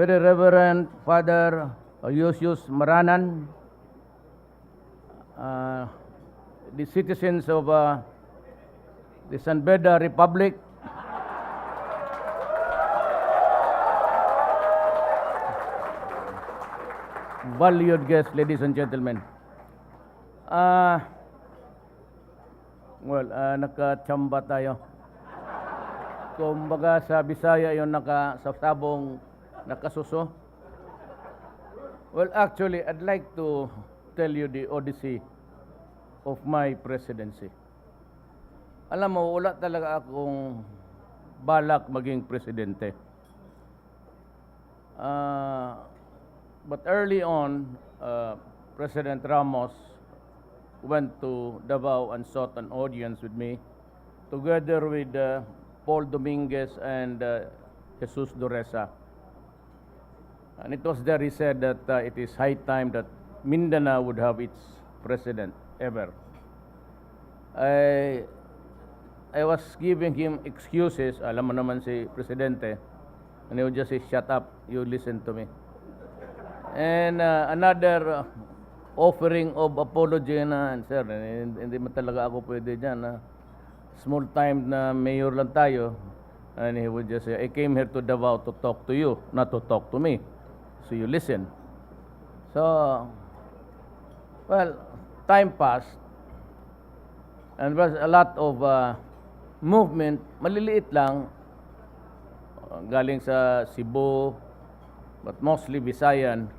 Very Reverend Father Eusebius Maranan, the citizens of the San Beda Republic, valued guests, ladies and gentlemen. Nakachamba tayo. Kumbaga sa Bisaya yung nakasabong nakasuso. Well, actually, I'd like to tell you the odyssey of my presidency. Alam mo, wala talaga akong balak maging presidente. But early on, President Ramos went to Davao and sought an audience with me, together with Paul Dominguez and Jesus Dureza. And it was there he said that it is high time that Mindanao would have its president ever. I was giving him excuses, alam mo naman si Presidente, and he would just say, shut up, you listen to me. And another offering of apology na, sir, hindi mo talaga ako pwede dyan. Small time na mayor lang tayo. And he would just say, I came here to Davao to talk to you, not to talk to me. So you listen. So, well, time passed. And there was a lot of movement, maliliit lang, galing sa Cebu, but mostly Visayan,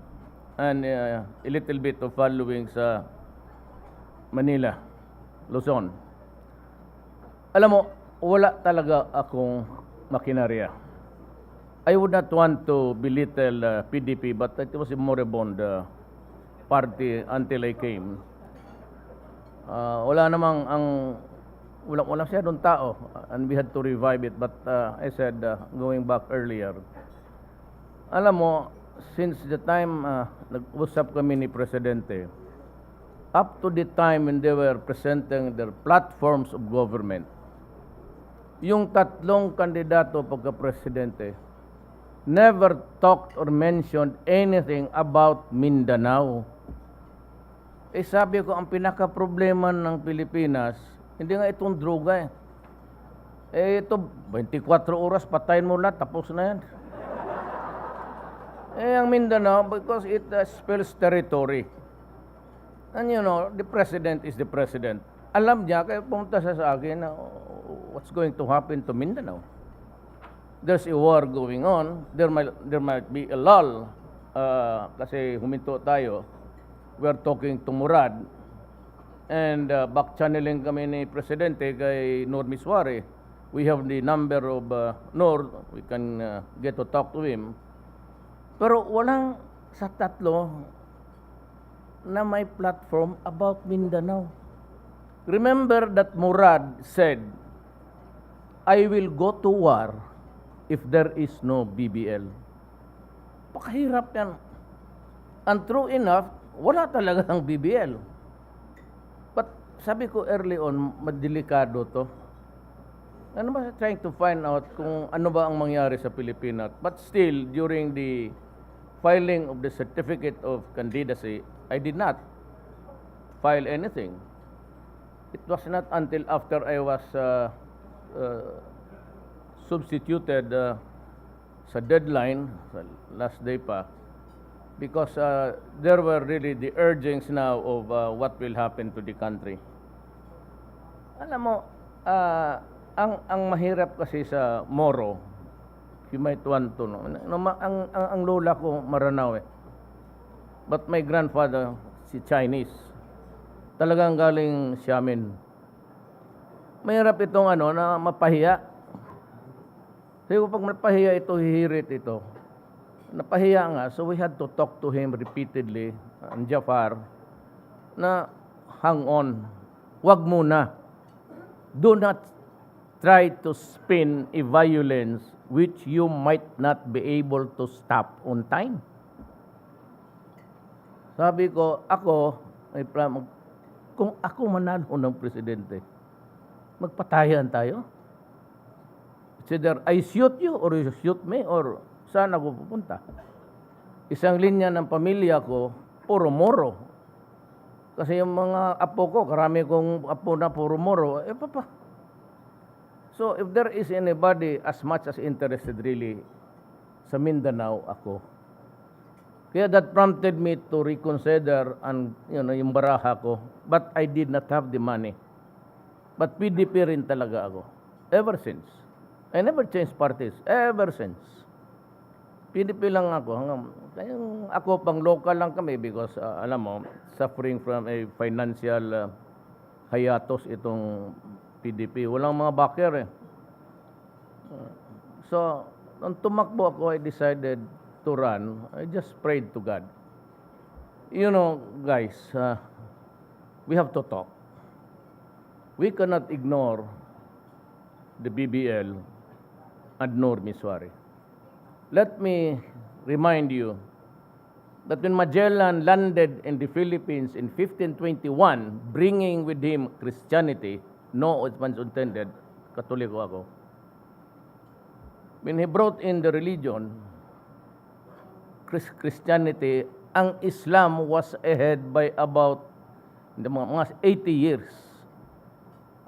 and a little bit of following sa Manila, Luzon. Alam mo, wala talaga akong makinarya. I would not want to belittle PDP, but it was a moribund party until I came. Wala namang wala siya doon tao, and we had to revive it. But I said, going back earlier, alam mo, since the time nag-usap kami ni Presidente, up to the time when they were presenting their platforms of government, yung tatlong kandidato pagka-presidente never talked or mentioned anything about Mindanao. Eh sabi ko, ang pinaka-problema ng Pilipinas, hindi nga itong droga eh. Eh ito, 24 oras, patayin mo lahat, tapos na yan. Eh ang Mindanao, because it spells territory. And you know, the president is the president. Alam niya, kaya pumunta siya sa akin, what's going to happen to Mindanao? There's a war going on. There might be a lull kasi huminto tayo. We're talking to Murad, and back-channeling kami ni Presidente kay Nur Miswari. We have the number of Nur, we can get to talk to him. Pero walang sa tatlo na may platform about Mindanao. Remember that Murad said, I will go to war if there is no BBL. Pakahirap yan. And true enough, wala talaga ang BBL. But sabi ko early on, madelikado to. Ano ba trying to find out kung ano ba ang mangyari sa Pilipinas. But still, during the filing of the certificate of candidacy, I did not file anything. It was not until after I was substituted sa deadline, sa last day pa, because there were really the urgings now of what will happen to the country. Alam mo, ang mahirap kasi sa Moro, you might want to know, ang lola ko Maranao eh. But my grandfather, si Chinese, talagang galing Xiamen. Mahirap itong na mapahiya. Kasi pag mapahiya ito, hihirit ito. Napahiya nga, so we had to talk to him repeatedly, and Jafar, na hang on, wag muna. Do not try to spin a violence which you might not be able to stop on time. Sabi ko, kung ako manalo ng presidente, magpatayan tayo. It's either I shoot you or you shoot me or saan ako pupunta. isang linya ng pamilya ko, puro Moro. Kasi yung mga apo ko, karami kong apo na puro Moro, papa. So if there is anybody as much as interested really sa Mindanao, ako. Kaya that prompted me to reconsider and yung baraha ko. But I did not have the money. But PDP rin talaga ako. Ever since. I never changed parties. Ever since. PDP lang ako. Ako pang local lang kami because, alam mo, suffering from a financial hiatus itong PDP. Walang mga backer eh. So, nung tumakbo ako, I decided to run. I just prayed to God. You know, guys, we have to talk. We cannot ignore the BBL and Nor Miswari. Let me remind you that when Magellan landed in the Philippines in 1521, bringing with him Christianity, no offense intended, Katoliko ako, when he brought in the religion, Christianity, ang Islam was ahead by about mga 80 years.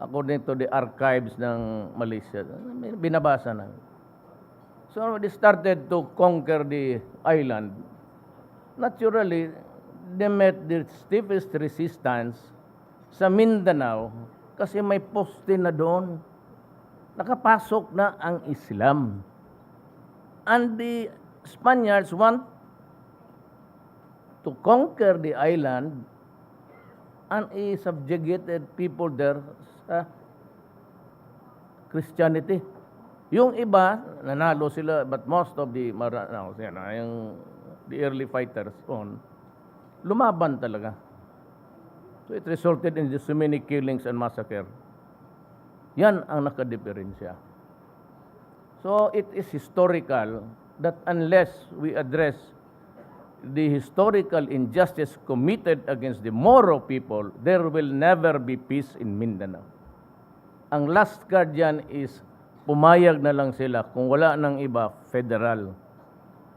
According to the archives ng Malaysia. Binabasa na. So they started to conquer the island. Naturally, they met the stiffest resistance sa Mindanao kasi may poste na doon. Nakapasok na ang Islam. And the Spaniards want to conquer the island and subjugated people there sa Christianity. Yung iba, nanalo sila, but most of the the early fighters lumaban talaga. So it resulted in so many killings and massacre. Yan ang nakadiferensya. So it is historical that unless we address the historical injustice committed against the Moro people, there will never be peace in Mindanao. Ang last card dyan is pumayag na lang sila kung wala nang iba, federal.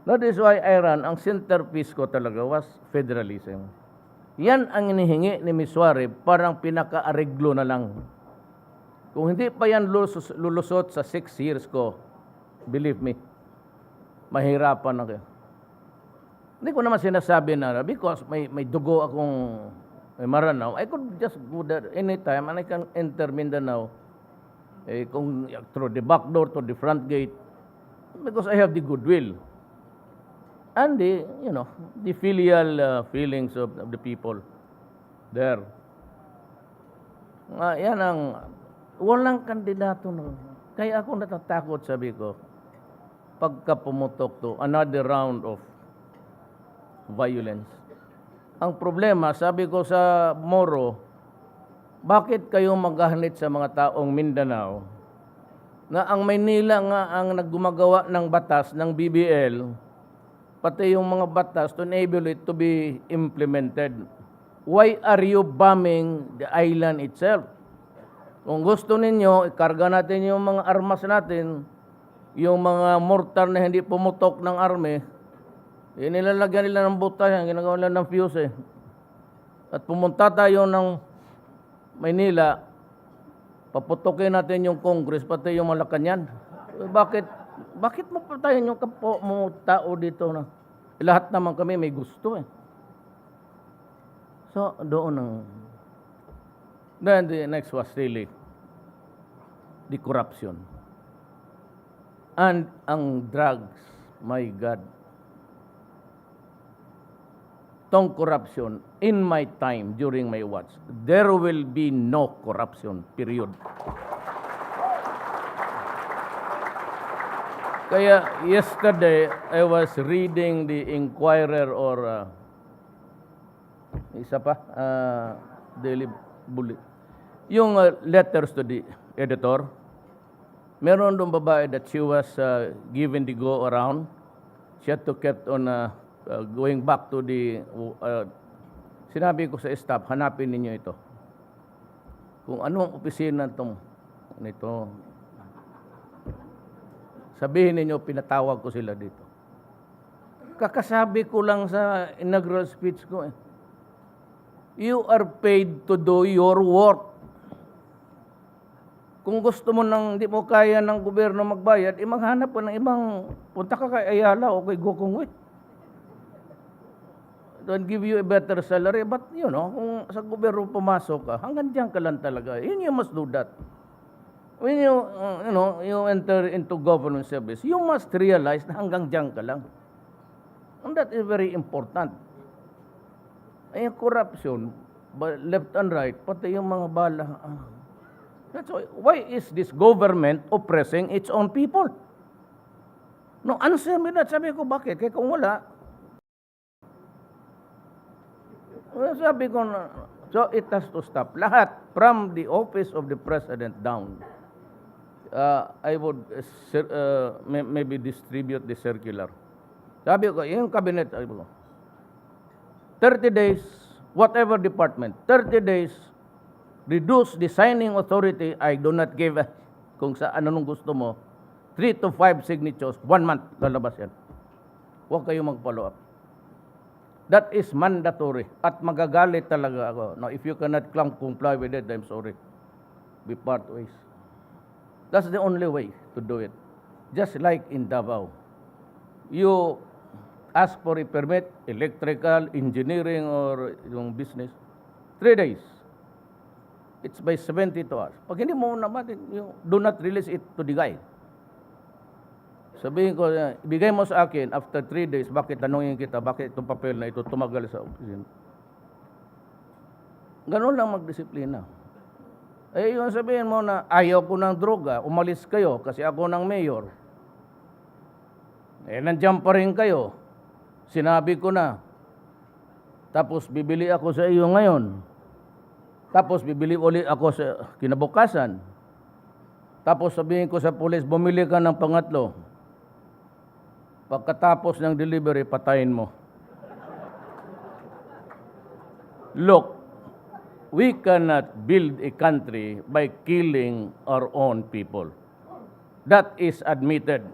That is why I ran, ang centerpiece ko talaga was federalism. Yan ang inihingi ni Miswari, parang pinaka-areglo na lang. Kung hindi pa yan lulusot sa 6 years ko, believe me, mahirapan na kayo. Hindi ko naman sinasabi na because may dugo akong Maranao, I could just go there anytime and I can enter Mindanao kung through the back door to the front gate because I have the goodwill and the filial feelings of the people there. Yan ang walang kandidato no. Kaya ako natatakot, sabi ko, pagka pumutok to another round of violence. Ang problema, sabi ko sa Moro, bakit kayo maghahanit sa mga taong Mindanao na ang Maynila nga ang naggumagawa ng batas ng BBL, pati yung mga batas to enable it to be implemented. Why are you bombing the island itself? Kung gusto ninyo, ikarga natin yung mga armas natin, yung mga mortar na hindi pumutok ng army, nilalagyan nila ng butas, ginagawa nila ng fuse. At pumunta tayo ng Maynila, paputokin natin yung Congress, pati yung Malacanang. Bakit mo patayin yung kapwa mo tao dito na? Lahat naman kami may gusto eh. So, doon ang... Then the next was really the corruption. And ang drugs, my God. Tong corruption, in my time, during my watch, there will be no corruption, period. Kaya yesterday, I was reading the Inquirer or Daily Bullet. Yung letters to the editor, meron doon babae that she was given the go around. She had to kept on going back to the, sinabi ko sa staff, hanapin ninyo ito. Kung anong opisina nito, sabihin ninyo, pinatawag ko sila dito. Kakasabi ko lang sa inaugural speech ko, you are paid to do your work. Kung gusto mo nang hindi mo kaya ng gobyerno magbayad, maghanap ka ng ibang, punta ka kay Ayala o kay Gokongwei. Don't give you a better salary, but kung sa gobyerno pumasok ka, hanggang diyan ka lang talaga. You must do that. When you enter into government service, you must realize na hanggang diyan ka lang. And that is very important. Ay, corruption, left and right, pati yung mga bala. That's why is this government oppressing its own people? No, answer me that. Sabi ko, bakit? Kaya kung wala, sabi ko, so it has to stop. Lahat, from the office of the president down. I would maybe distribute the circular. Sabi ko, yung cabinet, sabi ko, 30 days, whatever department, 30 days, reduce the signing authority, I do not give, kung sa anong gusto mo, 3 to 5 signatures, 1 month, lalabas yan. Huwag kayo mag-follow up. That is mandatory. At magagalit talaga ako. Now, if you cannot comply with it, I'm sorry. We part ways. That's the only way to do it. Just like in Davao. You ask for a permit, electrical, engineering, or yung business, 3 days. It's by 72 hours. Pag hindi mo naman, do not release it to the guy. Sabihin ko, ibigay mo sa akin, after 3 days, bakit tanongin kita, bakit itong papel na ito tumagal sa opisina? Ganun lang magdisiplina. Eh, yung sabihin mo na, ayaw ko ng droga, umalis kayo kasi ako ng mayor. Eh, nandiyan pa rin kayo. Sinabi ko na. Tapos, bibili ako sa iyo ngayon. Tapos, bibili ulit ako sa kinabukasan. Tapos, sabihin ko sa pulis, bumili ka ng pangatlo. Pagkatapos ng delivery, patayin mo. Look, we cannot build a country by killing our own people. That is admitted.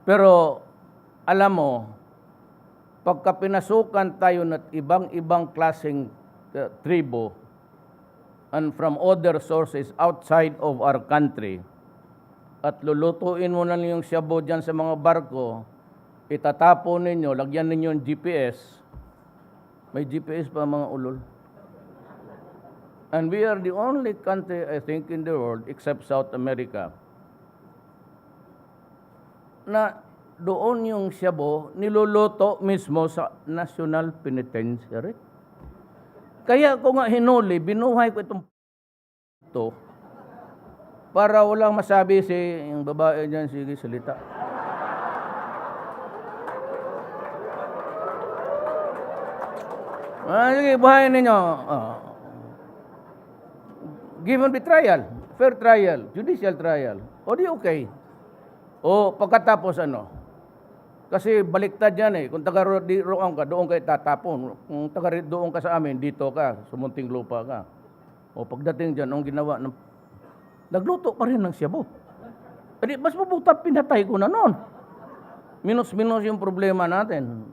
Pero, alam mo, pagka pinasukan tayo ng ibang-ibang klaseng tribo and from other sources outside of our country, at lulutuin mo na yung shabu dyan sa mga barko, itatapo ninyo, lagyan ninyo yung GPS. May GPS pa mga ulol. And we are the only country, I think, in the world, except South America, na doon yung shabu niluluto mismo sa National Penitentiary. Kaya ko nga hinuli, binuhay ko itong para walang masabi yung babae dyan, sige, salita. Sige, buhayin ninyo. Given the trial, fair trial, judicial trial. O di okay. O pagkatapos kasi baliktad yan kung taga roon ka, doon ka tatapon. Kung taga doon ka sa amin, dito ka, sumunting lupa ka. O pagdating dyan, ang ginawa, nagluto pa rin ng shabu. Edi, mas mabuta pinatay ko na noon. Minus-minus yung problema natin.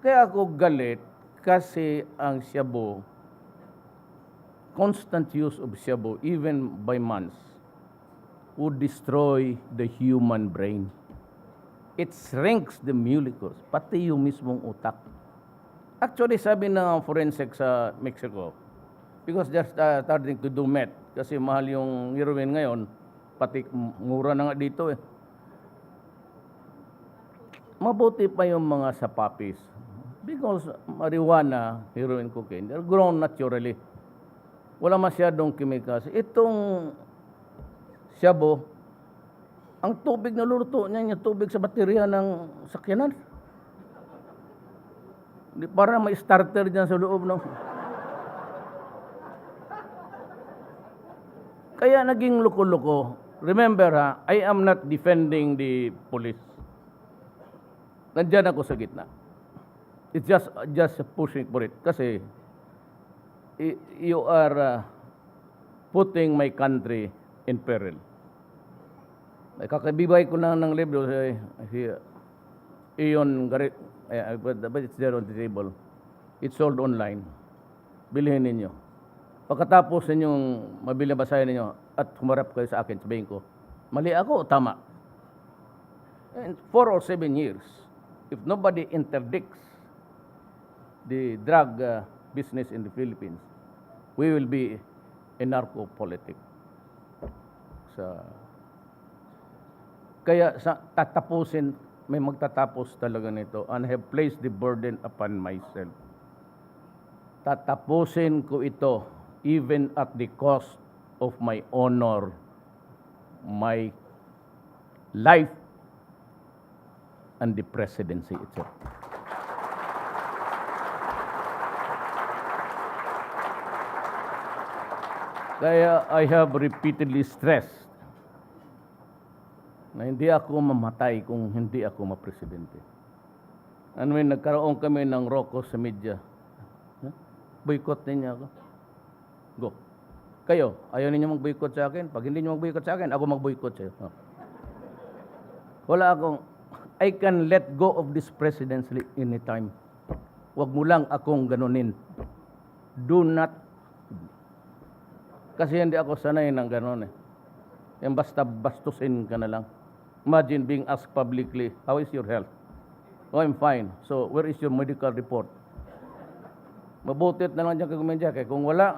Kaya ako galit kasi ang shabu, constant use of shabu, even by months, would destroy the human brain. It shrinks the molecules, pati yung mismong utak. Actually, sabi ng forensic sa Mexico, because they're starting to do meth, kasi mahal yung heroin ngayon, pati mura na nga dito Mabuti pa yung mga sapapis. Because marijuana, heroin, cocaine, they're grown naturally. Wala masyadong chemicals. Itong shabu, ang tubig na luto niya, yung tubig sa baterya ng sakyanan. Para may starter dyan sa loob ng... Kaya naging loko-loko. Remember I am not defending the police. Nandiyan ako sa gitna. It's just pushing for it. Kasi you are putting my country in peril. Kakabibay ko lang ng libro, Iyon, but it's there on the table. It's sold online. Bilhin ninyo. Pagkatapos ninyong mabili basahin ninyo at humarap kayo sa akin, sabihin ko, mali ako o tama? And 4 or 7 years, if nobody interdicts the drug business in the Philippines, we will be a narco-politic. Kaya tatapusin, may magtatapos talaga nito, and I have placed the burden upon myself. Tatapusin ko ito even at the cost of my honor, my life, and the presidency itself. Kaya I have repeatedly stressed na hindi ako mamatay kung hindi ako mapresidente. And when nagkaroon kami ng roko sa media, boycott ninyo ako. Go. Kayo, ayaw ninyo mag-boycott sa akin? Pag hindi nyo mag-boycott sa akin, ako mag-boycott sa iyo. Wala akong, I can let go of this presidency anytime. Huwag mo lang akong ganunin. Do not. Kasi hindi ako sanay ng ganon eh. Yung basta bastusin ka na lang. Imagine being asked publicly, how is your health? Oh, I'm fine. So, where is your medical report? Mabutit na lang dyan kagumensya. Kaya kung wala,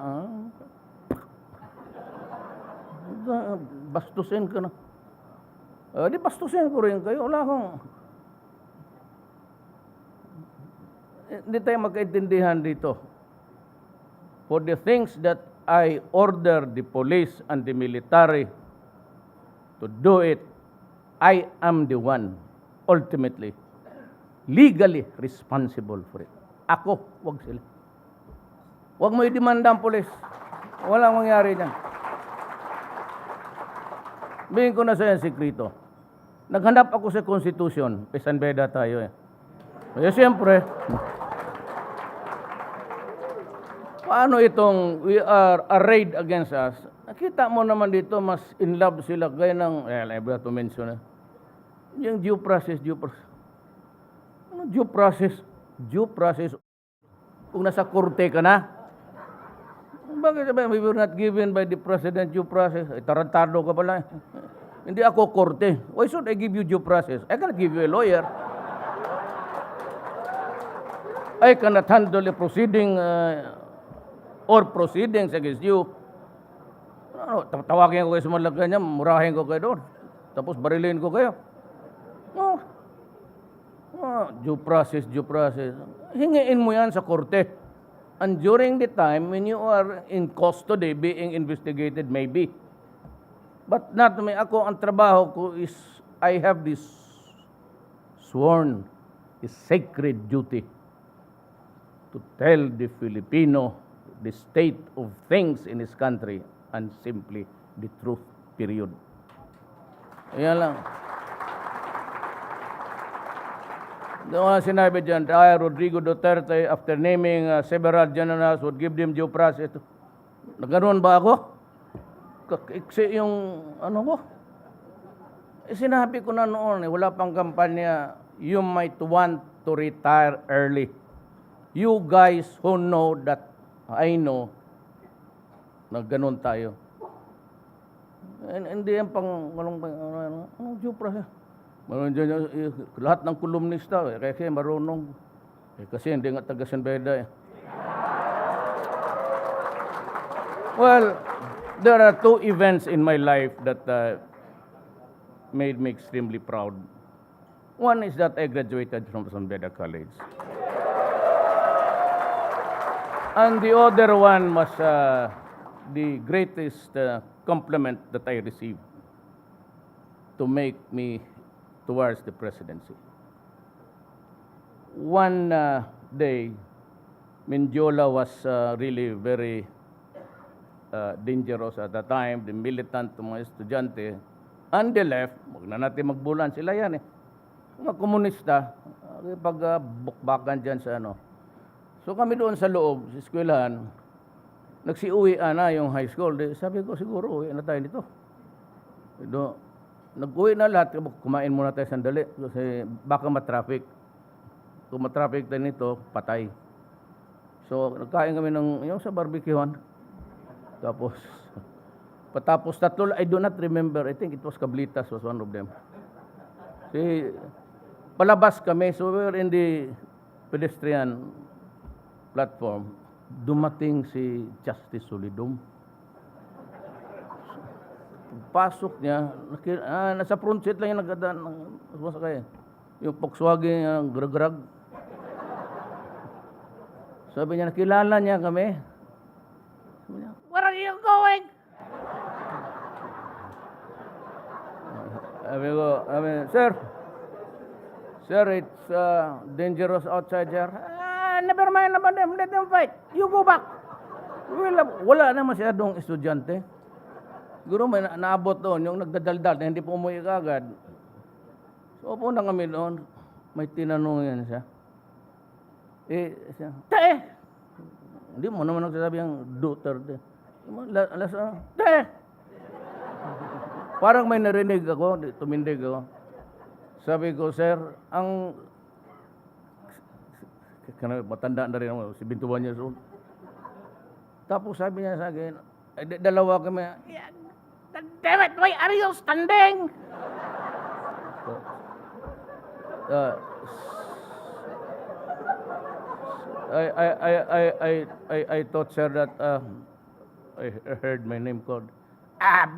bastusin ka na. Di bastusin ko rin kayo. Wala akong... Hindi tayo magkaintindihan dito. For the things that I order the police and the military to do it, I am the one, ultimately, legally responsible for it. Ako, wag sila. Wag mo i-demanda ang polis. Walang mangyari dyan. Bigyan ko na sa yan sikrito. Naghanap ako sa Constitution. Pesan beda tayo eh. Kaya siyempre, paano itong we are arrayed against us? Nakita mo naman dito, mas in love sila gaya ng, I have to mention yung due process. Ano due process? Due process. Kung nasa korte ka na, bakit sabi, we were not given by the president due process? Tarantado ka pala. Hindi ako korte. Why should I give you due process? I cannot give you a lawyer. I cannot handle a proceeding or proceedings against you. Ano, tawagin ko kayo sa malagay niya, murahin ko kayo doon. Tapos barilin ko kayo. Due process. Hingiin mo yan sa korte. And during the time when you are in custody being investigated, maybe. But not me. Ako, ang trabaho ko is, I have this sworn, is sacred duty to tell the Filipino the state of things in his country and simply the truth, period. Ayan lang. Doon sinabi dyan, Rodrigo Duterte, after naming several generals, would give them due process. Naganoon ba ako? Kaiksi yung, ano ko? Sinabi ko na noon, wala pang kampanya, you might want to retire early. You guys who know that I know na ganun tayo. Hindi yan pang, anong due process? Lahat ng kolumnista, kasi marunong. Kasi hindi nga taga San Beda. Well, there are two events in my life that made me extremely proud. One is that I graduated from San Beda College. And the other one was the greatest compliment that I received to make me towards the presidency. One day, Mendiola was really very dangerous at the time. The militant, mga estudyante, and the left, wag na natin magbulan, sila yan eh. Mga komunista, pagbukbakan dyan sa ano. So kami doon sa loob, sa eskwelahan, nagsiuwian na yung high school. Sabi ko, siguro, uwi na tayo dito. Nag-uwi na lahat, kumain muna tayo sandali kasi baka matraffic. kung matraffic tayo nito, patay. So, nagkain kami ng, yung sa barbecuehan. Tapos, patapos tatlo, I do not remember, I think it was Cablitas was one of them. Palabas kami, so we were in the pedestrian platform. Dumating si Justice Solidum. Pasok niya, nasa front seat lang yung nagdaan ng masakay. Yung Volkswagen, yung grag-grag. Sabi niya, nakilala niya kami. Sabi niya, where are you going? Sir, it's dangerous outside here. Never mind about them, let them fight. You go back. Wala na masyadong estudyante. Siguro may naabot doon, yung nagdadaldal na hindi po umuwi agad. So, upo na kami doon. May tinanong yan siya. Siya, Tae! Hindi mo naman nagsasabi yung Duterte. Tae! Parang may narinig ako, tumindig ako. Sabi ko, sir, matanda na rin ako, 71 years old. Tapos sabi niya sa akin, dalawa kami, damn it, why are you standing? I thought, sir, that I heard my name called.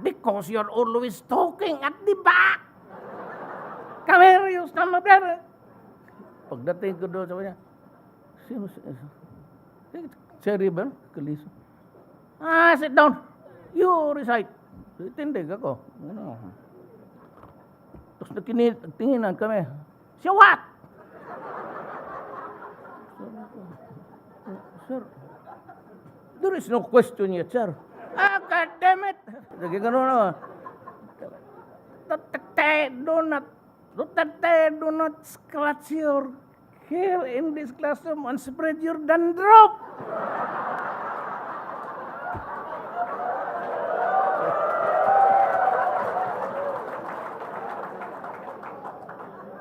Because you're always talking at the back. Come here, you stand up there. Pagdating ko doon, sabi niya, sino? Cherry Bell, Kaliso. Sit down. You recite. Tindig ako. Ano? Tapos nagtinginan kami. Siya what? Sir, there is no question yet, sir. God damn it! Sige, gano'n na. Do not scratch your hair in this classroom and spread your dandruff.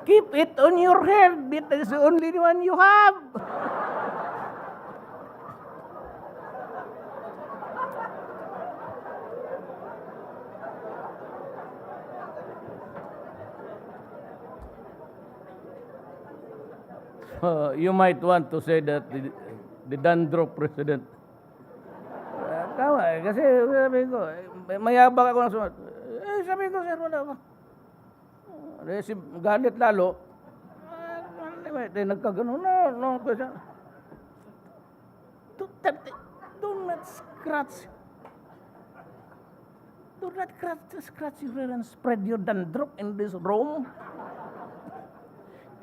Keep it on your head. That is the only one you have. You might want to say that the dandruff president. Tama kasi sabi ko, mayabang ako ng sumat. Sabi ko, sir, wala ba? Galit lalo. Nagkagano, no. Do not scratch. Do not scratch your hair and spread your dandruff in this room.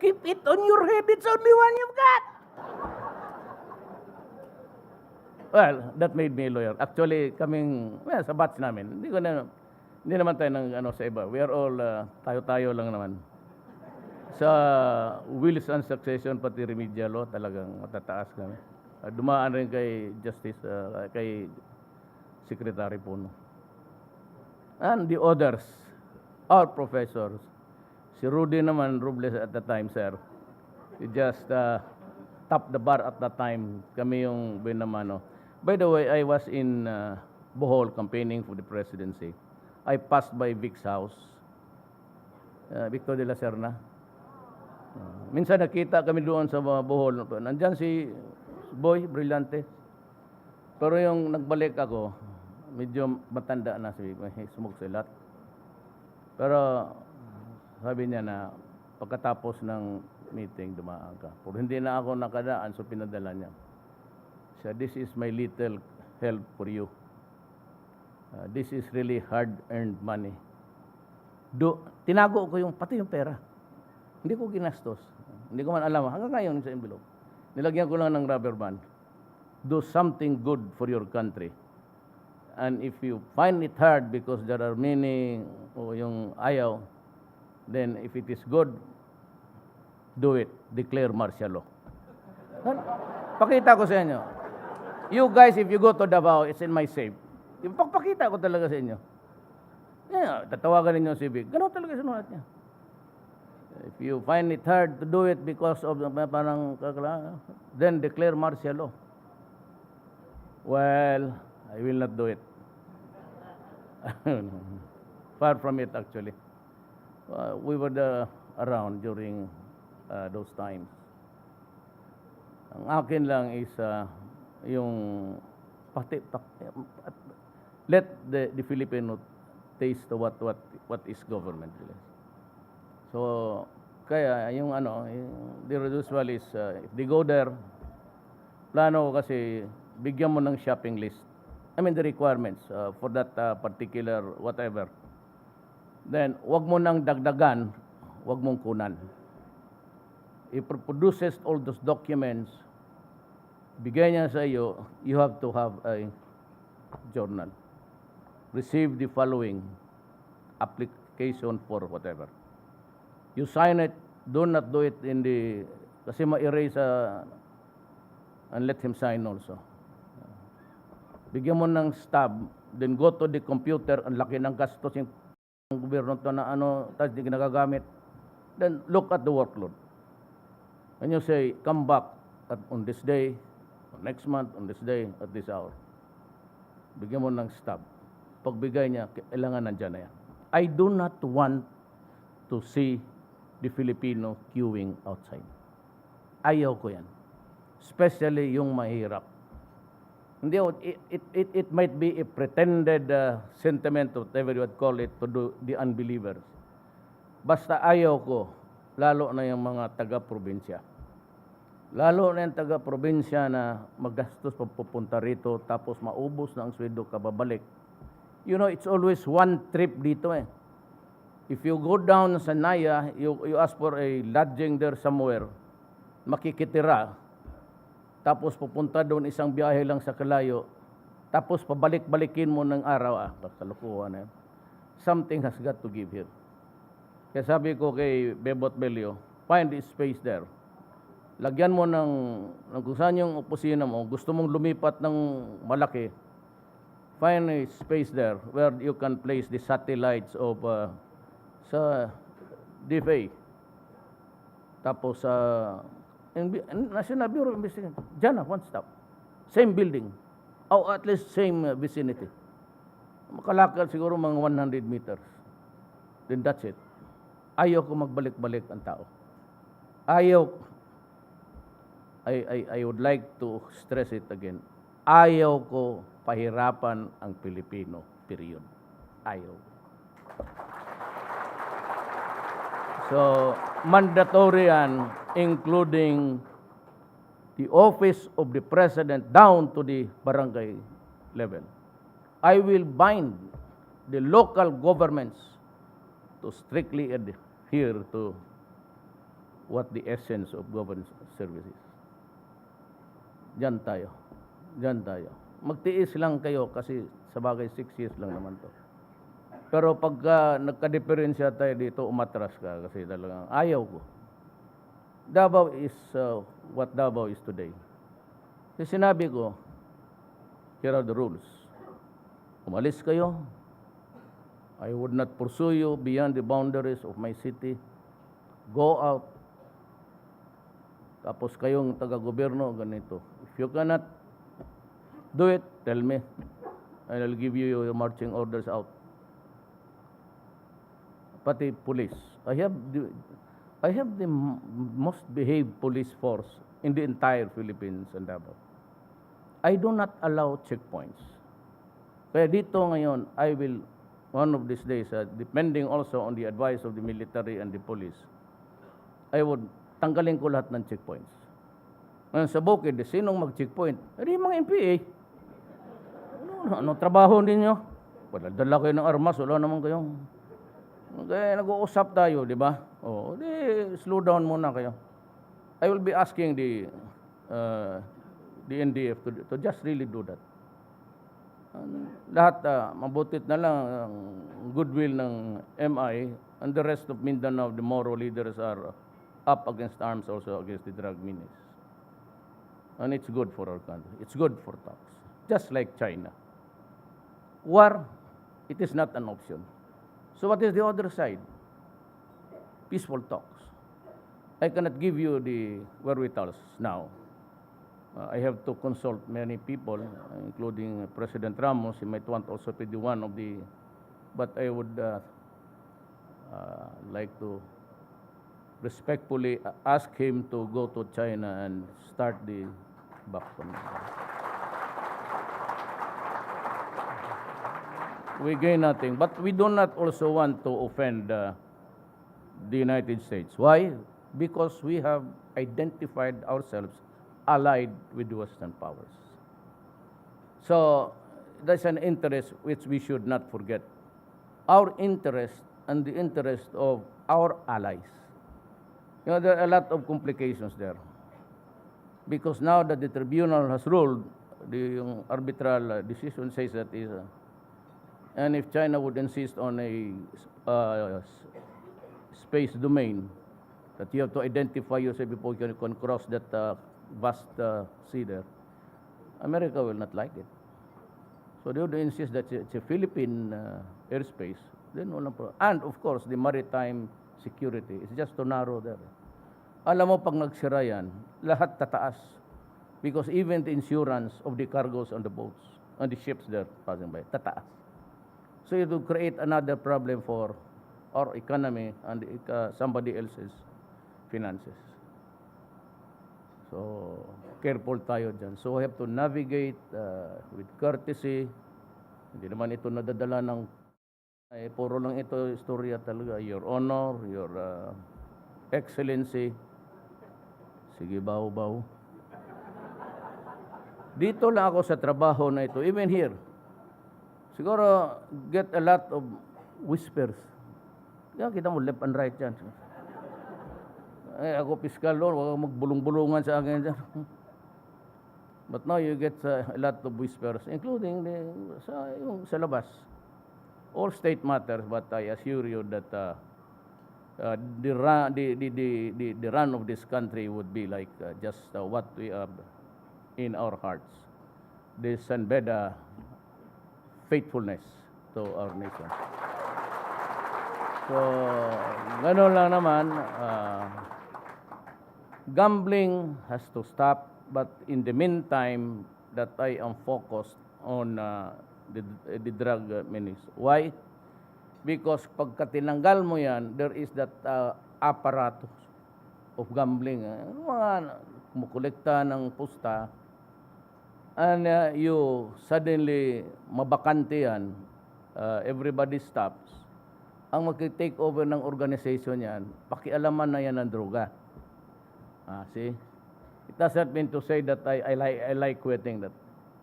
Keep it on your head. It's only one you've got. Well, that made me a lawyer. Actually, sa batch namin, hindi naman tayo sa iba. We are all, tayo-tayo lang naman. Sa wills and succession, pati remedial law, talagang matataas kami. Dumaan rin kay Justice, kay Secretary Puno. And the others, our professors, si Rudy naman, Robles at the time, sir, he just topped the bar at that time. Kami yung binamano. By the way, I was in Bohol campaigning for the presidency. I passed by Vic's house, Victor de la Serna. Minsan nakita kami doon sa Bohol. Nandyan si Boy, Brillante. Pero yung nagbalik ako, medyo matanda na si smoke silat. Pero sabi niya na pagkatapos ng meeting, dumaan ka. Pero hindi na ako nakadaan, so pinadala niya. Siya, this is my little help for you. This is really hard-earned money. Tinago ko pati yung pera. Hindi ko ginastos. Hindi ko man alam. Hanggang ngayon sa envelope. Nilagyan ko lang ng rubber band. Do something good for your country. And if you find it hard because there are many, yung ayaw, then if it is good, do it. Declare martial law. Pakita ko sa inyo. You guys, if you go to Davao, it's in my safe. Pakita ko talaga sa inyo. Yeah, tatawagan ninyo si Vic. Ganun talaga sinulat niya. If you find it hard to do it because of parang then declare martial law. Well, I will not do it. Far from it, actually. We were around during those times. Ang akin lang is yung let the Filipino taste what is government really. So kaya yung the usual is if they go there, plano ko kasi bigyan mo ng shopping list. I mean the requirements for that particular whatever. Then wag mo nang dagdagan, wag mong kunan. If it produces all those documents, bigay niya sa iyo, you have to have a journal. Receive the following application for whatever. You sign it, do not do it in the, kasi ma-erase and let him sign also. Bigyan mo ng stub, then go to the computer, ang laki ng gastos yung gobyerno to na tapos di ginagagamit. Then look at the workload. And you say, come back on this day, next month, on this day, at this hour. Bigyan mo ng stub. Pagbigay niya, kailangan nandyan na yan. I do not want to see the Filipino queuing outside. Ayaw ko yan. Especially yung mahirap. Hindi, it might be a pretended sentiment, whatever you would call it, to do the unbelievers. Basta ayaw ko, lalo na yung mga taga-probinsya. Lalo na yung taga-probinsya na magastos pupunta rito tapos maubos na ang sweldo kababalik. You know, it's always one trip dito eh. If you go down sa Naya, you ask for a lodging there somewhere, makikitira, tapos pupunta doon isang biyahe lang sa Kalayo, tapos pabalik-balikin mo ng araw, kalukuhan na yan. Something has got to give here. Kaya sabi ko kay Bebot Belio, find a space there. Lagyan mo ng kung saan yung opisina mo, gusto mong lumipat ng malaki, find a space there where you can place the satellites of sa DFA. Tapos National Bureau of Investigation. Diyan na, one stop. Same building. Or at least same vicinity. Makalakad siguro mga 100 meters. Then that's it. Ayaw ko magbalik-balik ang tao. I would like to stress it again. Ayaw ko pahirapan ang Pilipino, period. Ayaw. So, mandatory yan, including the office of the president down to the barangay level. I will bind the local governments to strictly adhere to what the essence of government service is. Diyan tayo. Magtiis lang kayo kasi sa bagay 6 years lang naman to. Pero pagka nagka-diferensya tayo dito, umatras ka kasi talagang ayaw ko. Davao is what Davao is today. Kasi sinabi ko, here are the rules. Umalis kayo. I would not pursue you beyond the boundaries of my city. Go out. Tapos kayong taga-gobyerno, ganito. If you cannot do it, tell me. And I'll give you your marching orders out. Pati police. I have the most behaved police force in the entire Philippines and Davao. I do not allow checkpoints. Kaya dito ngayon, I will, one of these days, depending also on the advice of the military and the police, I would tanggalin ko lahat ng checkpoints. Ngayon sa bukid, sinong mag-checkpoint? Hindi mga MPA. Ano trabaho ninyo? Wala, dala kayo ng armas, wala naman kayong... Kaya nag-uusap tayo, di ba? Slow down muna kayo. I will be asking the NDF to just really do that. Lahat, mabutit na lang ang goodwill ng MI and the rest of Mindanao, the Moro leaders are up against arms also against the drug menace. And it's good for our country. It's good for talks. Just like China. War, it is not an option. So what is the other side? Peaceful talks. I cannot give you the wherewithals now. I have to consult many people, including President Ramos. He might want also to be one of the, but I would like to respectfully ask him to go to China and start the vaccine. We gain nothing, but we do not also want to offend the United States. Why? Because we have identified ourselves allied with the Western powers. So that's an interest which we should not forget. Our interest and the interest of our allies. You know, there are a lot of complications there. Because now that the tribunal has ruled, the arbitral decision says that is, and if China would insist on a space domain, that you have to identify yourself before you can cross that vast sea there, America will not like it. So they would insist that it's a Philippine airspace. Then walang problem. And of course, the maritime security is just too narrow there. Alam mo, pag nagsira yan, lahat tataas. Because even the insurance of the cargoes on the boats, on the ships there passing by, tataas. So it will create another problem for our economy and somebody else's finances. So, careful tayo dyan. So, we have to navigate with courtesy. Hindi naman ito nadadala ng, puro lang ito istorya talaga. Your Honor, Your Excellency. Sige, baw-baw. Dito lang ako sa trabaho na ito, even here. Siguro, get a lot of whispers. Kaya kita mo, left and right yan. Ako piskal doon, huwag magbulong-bulungan sa akin dyan. But now you get a lot of whispers, including sa labas. All state matters, but I assure you that the run of this country would be like just what we have in our hearts. This Sanbeda faithfulness to our nation. So, gano'n lang naman, gambling has to stop, but in the meantime, that I am focused on the drug menace. Why? Because pagka tinanggal mo yan, there is that apparatus of gambling. Mga kumukolekta ng pusta, and you suddenly mabakante yan, everybody stops. Ang mag-take over ng organization yan, pakialaman na yan ng droga. See? It doesn't mean to say that I like quitting that.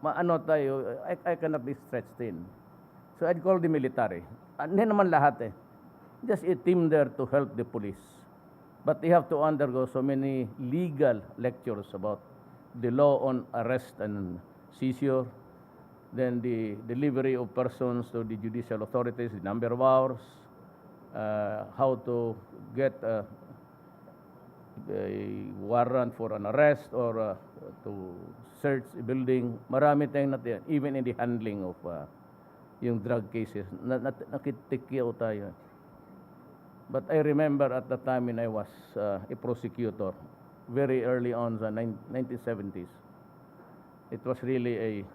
Maano tayo, I cannot be stretched in. So I'd call the military. Hindi naman lahat eh. Just a team there to help the police. But they have to undergo so many legal lectures about the law on arrest and seizure, then the delivery of persons to the judicial authorities, the number of hours, how to get a warrant for an arrest or to search a building. Marami tayong natin, even in the handling of yung drug cases. Nakitikyaw tayo. But I remember at the time when I was a prosecutor, very early on the 1970s, it was really a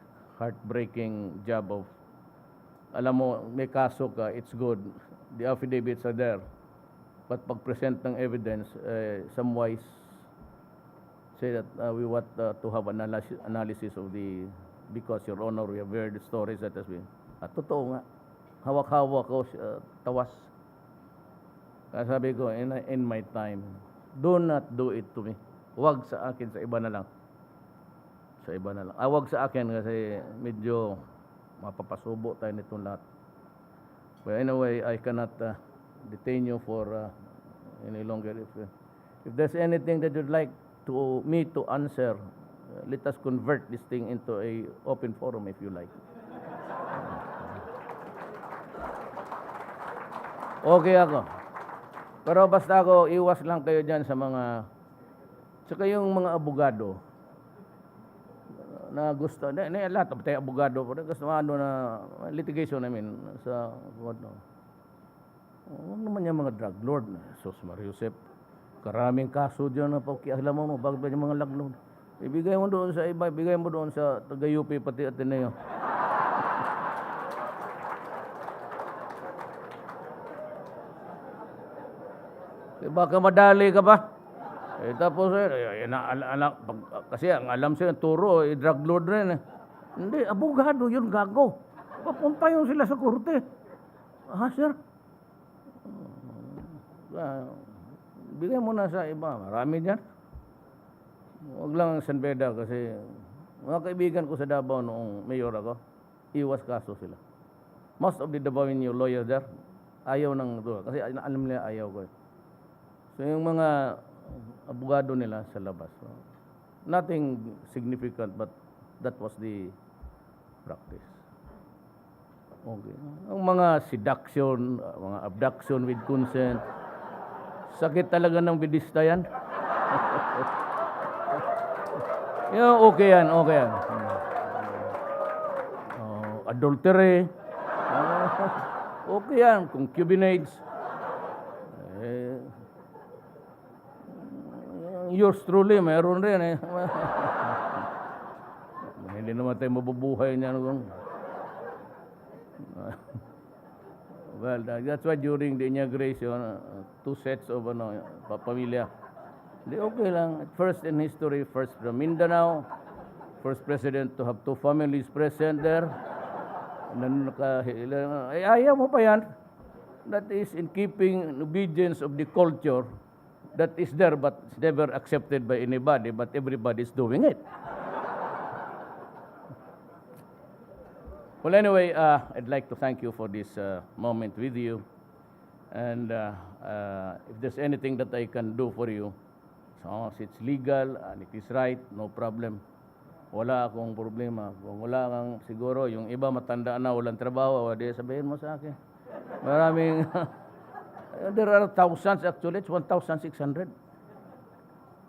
heartbreaking job of, alam mo, may kaso ka, it's good. The affidavits are there. But pag-present ng evidence, some wise say that we want to have analysis of the, because Your Honor, we have heard the stories that has been, totoo nga, hawak-hawak ko, tawas. Kaya sabi ko, in my time, do not do it to me. Huwag sa akin, sa iba na lang. Sa iba na lang. Huwag sa akin kasi medyo mapapasubo tayo nitong lahat. But anyway, I cannot detain you for any longer. If there's anything that you'd like me to answer, let us convert this thing into a open forum if you like. Okay ako. Pero basta ako, iwas lang kayo dyan sa mga, saka yung mga abogado na gusto, lahat of tayo abogado, gusto na litigation namin sa, huwag naman yung mga drug lord, Sos Mariusep, Karaming kaso dyan na pakialam mo, bakit ba yung mga lagnod? Ibigay mo doon sa iba, ibigay mo doon sa taga-UP pati Ateneo. Baka madali ka ba? Tapos, kasi ang alam siya, turo, drug lord rin. Hindi, abogado yun, gago. Papunta yun sila sa korte. Sir? Bigay mo na sa iba. Marami dyan. Huwag lang San Beda kasi mga kaibigan ko sa Davao noong mayor ako, iwas kaso sila. Most of the Davaoeño lawyers there, ayaw ng ito. Kasi alam nila ayaw ko. So yung mga abogado nila sa labas. So, nothing significant but that was the practice. Okay. Ang mga seduction, mga abduction with consent, sakit talaga ng bidista yan. Okay yan, okay yan. Adultery, okay yan, concubinage. Yours truly, mayroon rin eh. Hindi naman tayo mabubuhay niyan. Well, that's why during the inauguration, 2 sets of pamilya. Di okay lang. First in history, first from Mindanao, first president to have 2 families present there. Ayaw mo pa yan. That is in keeping obedience of the culture that is there but it's never accepted by anybody, but everybody is doing it. Well, anyway, I'd like to thank you for this moment with you. And if there's anything that I can do for you, as long as it's legal and it is right, no problem. Wala akong problema. Kung wala kang siguro, yung iba matanda na, walang trabaho, di sabihin mo sa akin. Maraming, there are thousands actually, it's 1,600.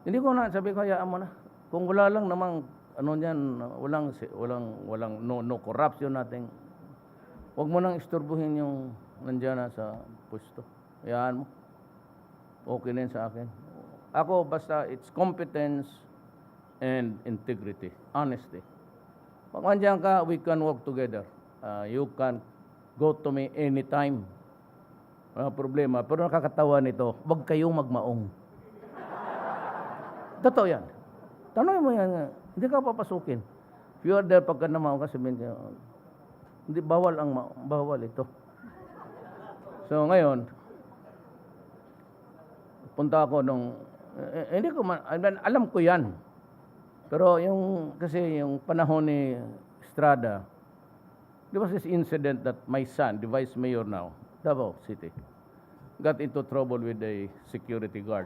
Hindi ko na, sabi ko, hayaan mo na. Kung wala lang namang, walang no corruption natin. Huwag mo nang istorbohin yung nandiyan na sa pwesto. Hayaan mo. Okay na sa akin. Ako, basta it's competence and integrity, honesty. Pag nandiyan ka, we can work together. You can go to me anytime. Wala problema. Pero nakakatawa nito, huwag kayong magmaong. Totoo yan. Tanong mo yan, hindi ka papasukin. If you are there, pagka namaong ka, sabihin ka, hindi, bawal ito. So ngayon, punta ako nung, hindi ko alam ko yan. Pero kasi yung panahon ni Estrada, there was this incident that my son, the vice mayor now, Davao City, got into trouble with a security guard.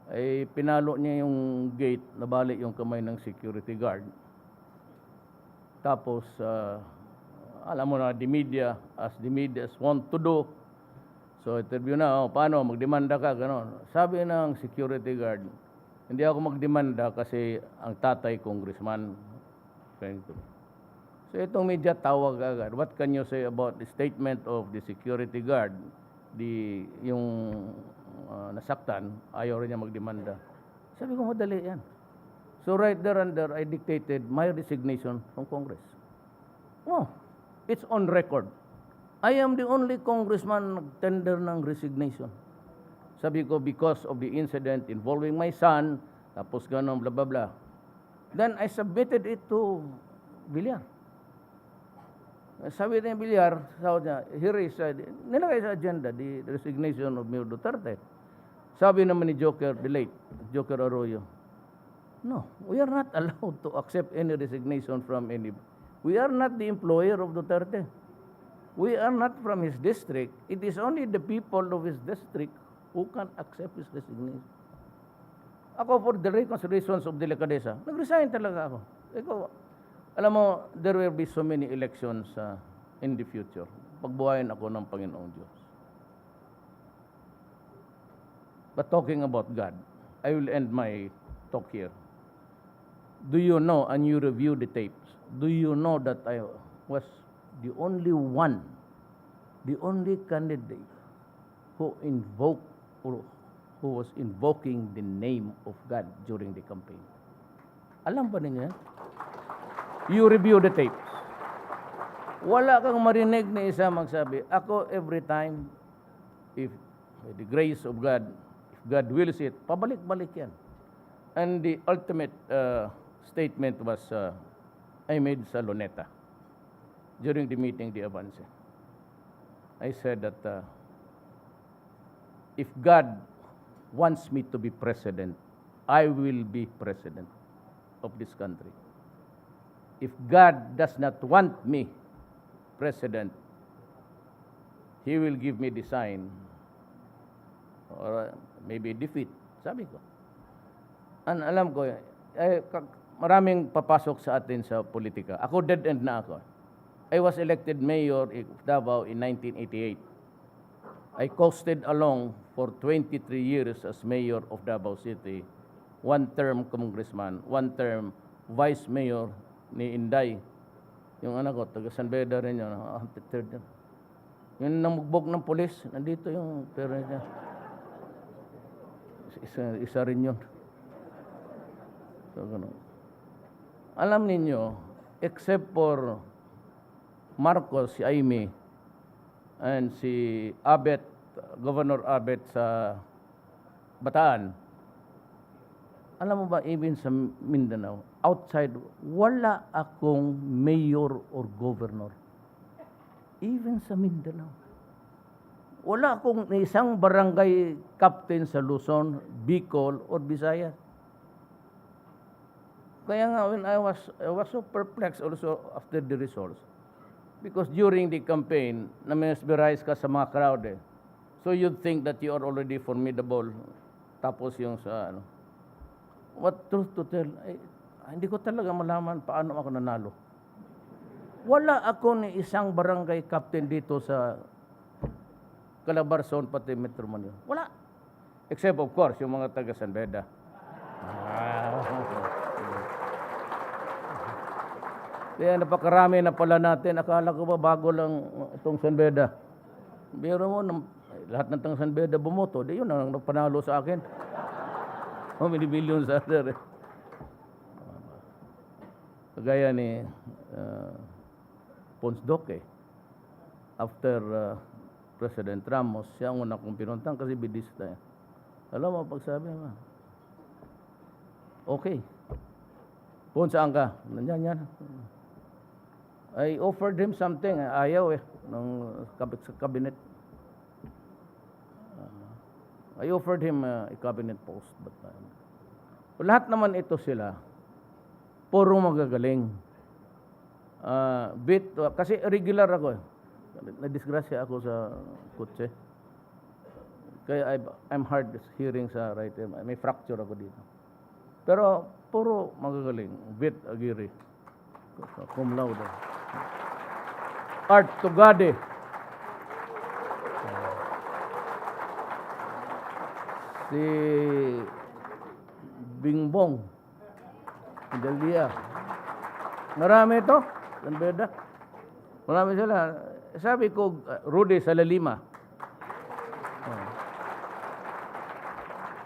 Ay pinalo niya yung gate, nabalik yung kamay ng security guard. Tapos, alam mo na, the media want to do. So, interview na, paano, magdemanda ka, gano'n. Sabi ng security guard, hindi ako magdemanda kasi ang tatay congressman. So, itong media tawag agad. What can you say about the statement of the security guard? Yung nasaktan, ayaw rin niya magdemanda. Sabi ko, madali yan. So right there and there, I dictated my resignation from Congress. Oh, it's on record. I am the only congressman nag-tender ng resignation. Sabi ko, because of the incident involving my son, tapos gano'n, blah, blah, blah. Then I submitted it to Villar. Sabi niya Villar, sabi niya, here is, nilagay sa agenda, the resignation of Mayor Duterte. Sabi naman ni Joker, the late, Joker Arroyo, no, we are not allowed to accept any resignation from any. We are not the employer of Duterte. We are not from his district. It is only the people of his district who can accept his resignation. Ako, for the reconsiderations of delicadeza, nag-resign talaga ako. Alam mo, there will be so many elections in the future. Pagbuhayin ako ng Panginoong Diyos. But talking about God, I will end my talk here. Do you know, and you review the tapes, do you know that I was the only candidate who invoked or who who was invoking the name of God during the campaign. Alam ba ninyo yan? You review the tapes. Wala kang marinig na isa magsabi, ako every time, if by the grace of God, if God wills it, pabalik-balik yan. And the ultimate statement was I made sa Luneta during the meeting di Avance. I said that if God wants me to be president, I will be president of this country. If God does not want me president, He will give me the sign or maybe defeat. Sabi ko. Alam ko, maraming papasok sa atin sa politika. Ako dead end na ako. I was elected mayor of Davao in 1988. I coasted along for 23 years as mayor of Davao City. One term congressman, one term vice mayor ni Inday. Yung anak ko, taga San Beda rin yun. Third yun. Yung namugbog ng polis, nandito yung pera niya. Isa rin yun. So, ganun. Alam ninyo, except for Marcos, si Aimee, and si Abet, Governor Abet sa Bataan, alam mo ba, even sa Mindanao, outside, wala akong mayor or governor. Even sa Mindanao. Wala akong isang barangay captain sa Luzon, Bicol, or Visayas. Kaya nga, when I was so perplexed also after the results. Because during the campaign, na-mesmerize ka sa mga crowd eh. So you'd think that you are already formidable. Tapos yung sa ano. What truth to tell, hindi ko talaga malaman paano ako nanalo. Wala ako ni isang barangay captain dito sa Calabarzon pati Metro Manila. Wala. Except of course, yung mga taga San Beda. Kaya napakarami na pala natin. Akala ko ba bago lang itong San Beda. Biro mo, lahat ng taga San Beda bumoto. Di yun ang panalo sa akin. How many billions are there? Kagaya ni Ponce Doque. After President Ramos, siya ang una kong pinuntang kasi bidista. Alam mo, pagsabi mo, okay. Ponce, saan ka? Nandiyan yan. I offered him something. Ayaw ng cabinet. I offered him a cabinet post. But lahat naman ito sila, puro magagaling. Kasi regular ako. Nadisgrasya ako sa kutse. Kaya I'm hard hearing sa right ear. May fracture ako dito. Pero puro magagaling. Bit Aguirre. Cum laude. Art Tugade. Si Bingbong. Dalia. Marami ito. San Beda. Marami sila. Sabi ko, Rudy Salalima.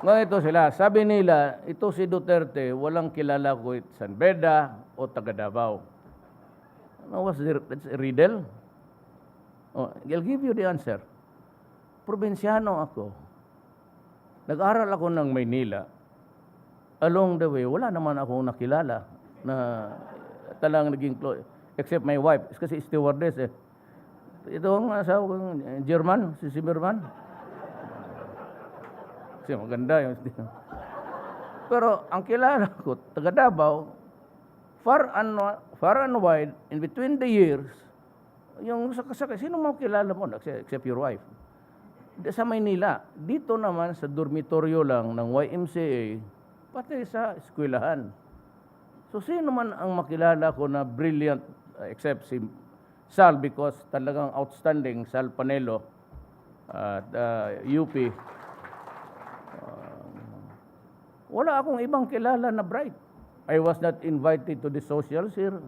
Ngayon ito sila. Sabi nila, ito si Duterte, walang kilala ko San Beda o taga Davao. That's a riddle. Oh, I'll give you the answer. Probinsyano ako. Nag-aral ako ng Maynila. Along the way, wala naman akong nakilala na talagang naging close. Except my wife, kasi stewardess eh. Ito ang asawa ko, German, si Zimmerman. Kasi maganda yung pero ang kilala ko, taga Davao, far and wide, in between the years, yung sakasakay, sino mo kilala mo, except your wife? Sa Maynila, dito naman sa dormitoryo lang ng YMCA, pati sa eskwelahan. So sino man ang makilala ko na brilliant, except si Sal, because talagang outstanding, Sal Panelo, at UP. Wala akong ibang kilala na bright. I was not invited to the socials here.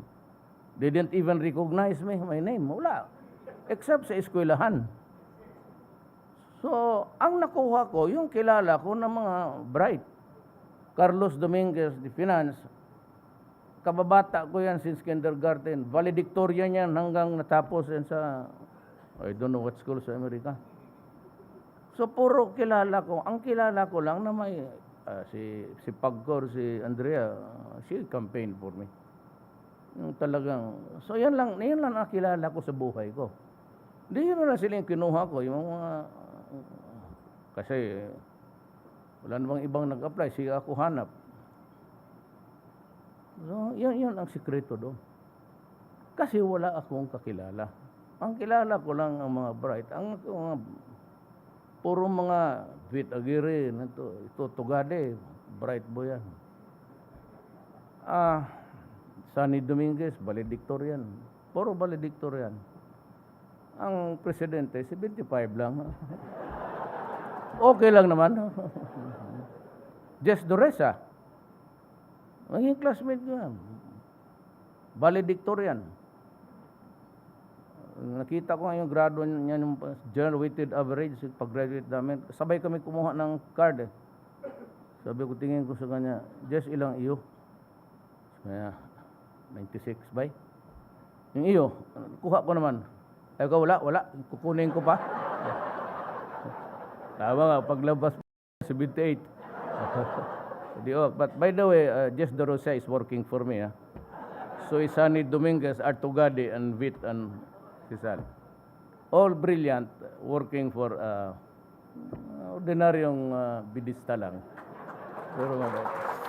They didn't even recognize me, my name. Wala. Except sa eskwelahan. So, ang nakuha ko, yung kilala ko ng mga bright. Carlos Dominguez, de Finance, kababata ko yan since kindergarten. Valedictorian yan hanggang natapos yan sa, I don't know what school sa Amerika. So, puro kilala ko. Ang kilala ko lang na may, si Pagcor, si Andrea, she campaigned for me. Yung talagang, so yan lang nakilala ko sa buhay ko. Hindi yun na sila yung kinuha ko, yung mga, kasi wala namang ibang nag-apply, siya ako hanap. So, yun ang sikreto doon. Kasi wala akong kakilala. Ang kilala ko lang ang mga bright. Ang mga, puro mga Tweet Aguirre, ito Tugade, bright boy yan. Sunny Dominguez, valedictorian. Puro valedictorian. Ang presidente, 75 lang. Okay lang naman. Jess Duresa. Maging classmate ko yan. Valedictorian. Nakita ko nga yung grado niya, yung general weighted average, pag-graduate namin. Sabay kami kumuha ng card. Sabi ko, tingin ko sa kanya, Jess, ilang iyo? Kaya, 96 ba? Yung iyo, kuha ko naman. Ay ko, wala. Kukunin ko pa. Tama nga, paglabas 78. But by the way, Jess Dorosa is working for me. So is Sunny Dominguez, Artugade, and Vit, and Cesar. All brilliant, working for ordinaryong bidista lang. Pero,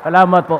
salamat po.